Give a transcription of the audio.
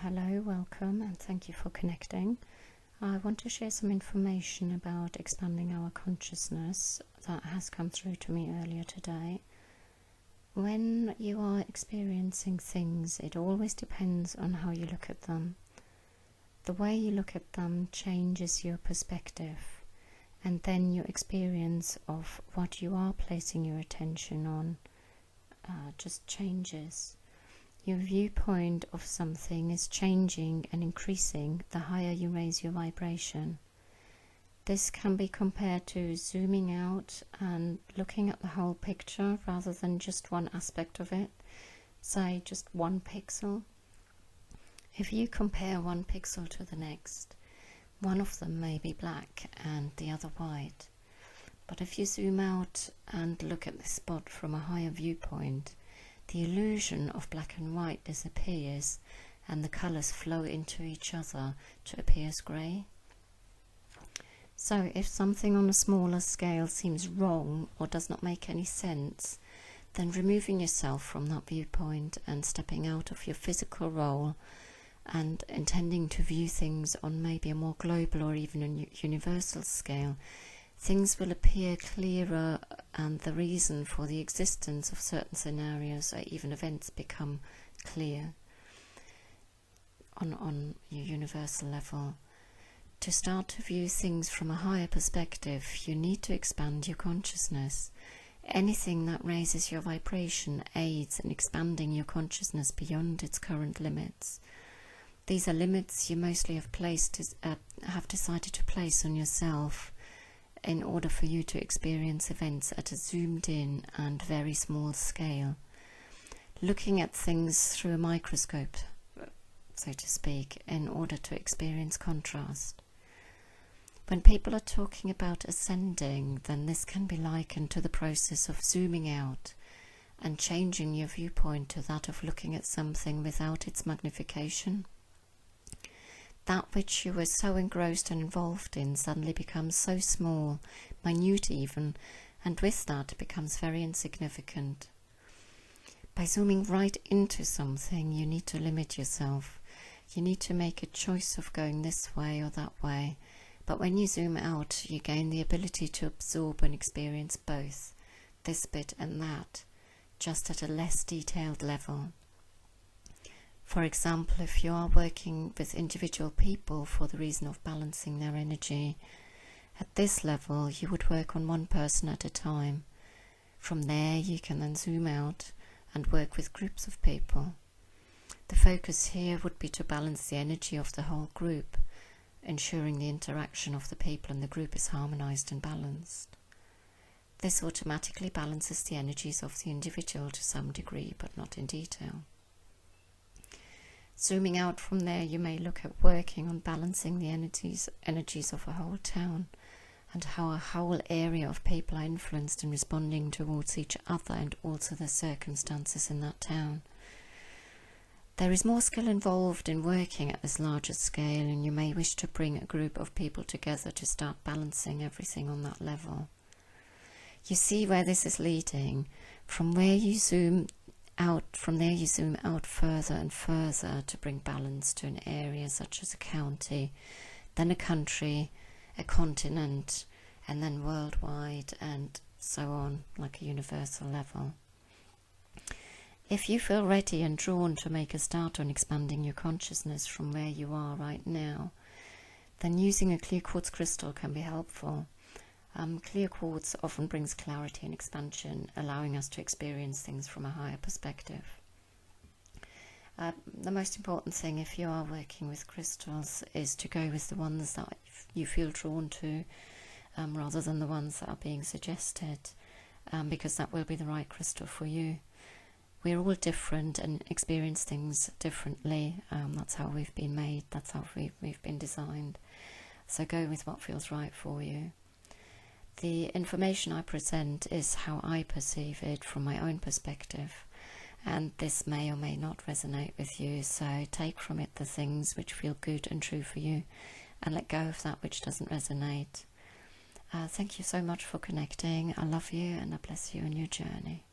Hello, welcome, and thank you for connecting. I want to share some information about expanding our consciousness that has come through to me earlier today. When you are experiencing things, it always depends on how you look at them. The way you look at them changes your perspective, and then your experience of what you are placing your attention on just changes. Your viewpoint of something is changing and increasing the higher you raise your vibration. This can be compared to zooming out and looking at the whole picture rather than just one aspect of it, say just one pixel. If you compare one pixel to the next, one of them may be black and the other white. But if you zoom out and look at the spot from a higher viewpoint, the illusion of black and white disappears and the colours flow into each other to appear as grey. So if something on a smaller scale seems wrong or does not make any sense, then removing yourself from that viewpoint and stepping out of your physical role and intending to view things on maybe a more global or even a universal scale, things will appear clearer and the reason for the existence of certain scenarios or even events become clear on your universal level. To start to view things from a higher perspective, you need to expand your consciousness. Anything that raises your vibration aids in expanding your consciousness beyond its current limits. These are limits you mostly have decided to place on yourself in order for you to experience events at a zoomed in and very small scale. Looking at things through a microscope, so to speak, in order to experience contrast. When people are talking about ascending, then this can be likened to the process of zooming out and changing your viewpoint to that of looking at something without its magnification. That which you were so engrossed and involved in suddenly becomes so small, minute even, and with that it becomes very insignificant. By zooming right into something, you need to limit yourself. You need to make a choice of going this way or that way. But when you zoom out, you gain the ability to absorb and experience both, this bit and that, just at a less detailed level. For example, if you are working with individual people for the reason of balancing their energy, at this level you would work on one person at a time. From there you can then zoom out and work with groups of people. The focus here would be to balance the energy of the whole group, ensuring the interaction of the people and the group is harmonized and balanced. This automatically balances the energies of the individual to some degree, but not in detail. Zooming out from there, you may look at working on balancing the energies of a whole town and how a whole area of people are influenced in responding towards each other and also the circumstances in that town. There is more skill involved in working at this larger scale, and you may wish to bring a group of people together to start balancing everything on that level. You see where this is leading. From there you zoom out further and further to bring balance to an area such as a county, then a country, a continent, and then worldwide, and so on, like a universal level. If you feel ready and drawn to make a start on expanding your consciousness from where you are right now, then using a clear quartz crystal can be helpful. Clear quartz often brings clarity and expansion, allowing us to experience things from a higher perspective. The most important thing if you are working with crystals is to go with the ones that you feel drawn to, rather than the ones that are being suggested, because that will be the right crystal for you. We're all different and experience things differently. That's how we've been made, that's how we've been designed. So go with what feels right for you. The information I present is how I perceive it from my own perspective, and this may or may not resonate with you, so take from it the things which feel good and true for you and let go of that which doesn't resonate. Thank you so much for connecting. I love you and I bless you in your journey.